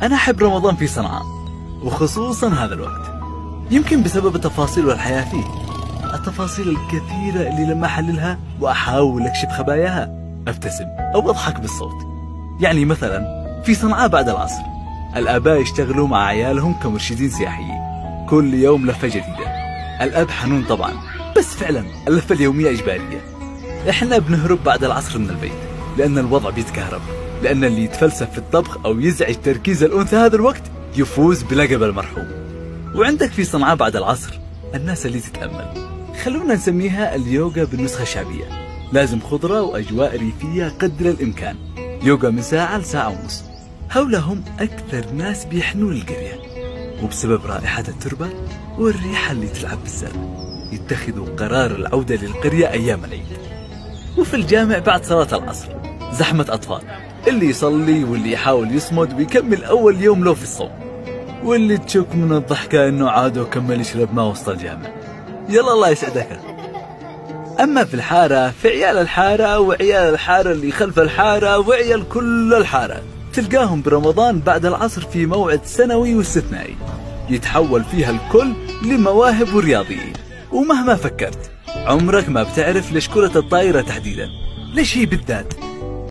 أنا أحب رمضان في صنعاء، وخصوصا هذا الوقت، يمكن بسبب التفاصيل والحياة فيه، التفاصيل الكثيرة اللي لما أحللها وأحاول أكشف خباياها أبتسم أو أضحك بالصوت. يعني مثلا في صنعاء بعد العصر الآباء يشتغلوا مع عيالهم كمرشدين سياحيين، كل يوم لفة جديدة. الأب حنون طبعا، بس فعلا اللفة اليومية إجبارية. إحنا بنهرب بعد العصر من البيت لأن الوضع بيتكهرب، لأن اللي يتفلسف في الطبخ أو يزعج تركيز الأنثى هذا الوقت يفوز بلقب المرحوم. وعندك في صنعاء بعد العصر الناس اللي تتأمل، خلونا نسميها اليوغا بالنسخة الشعبية. لازم خضرة وأجواء ريفية قدر الإمكان، يوغا من ساعة لساعة ونص. هؤلاء أكثر ناس بيحنوا للقرية، وبسبب رائحة التربة والريحة اللي تلعب بالزرع يتخذوا قرار العودة للقرية أيام العيد. وفي الجامع بعد صلاة العصر زحمة أطفال، اللي يصلي واللي يحاول يصمد ويكمل أول يوم له في الصوم، واللي تشك من الضحكة إنه عاد وكمل يشرب ماء وسط الجامع. يلا الله يسعدك. أما في الحارة، في عيال الحارة وعيال الحارة اللي خلف الحارة وعيال كل الحارة، تلقاهم برمضان بعد العصر في موعد سنوي واستثنائي يتحول فيها الكل لمواهب ورياضيين. ومهما فكرت عمرك ما بتعرف ليش كرة الطائرة تحديدا، ليش هي بالذات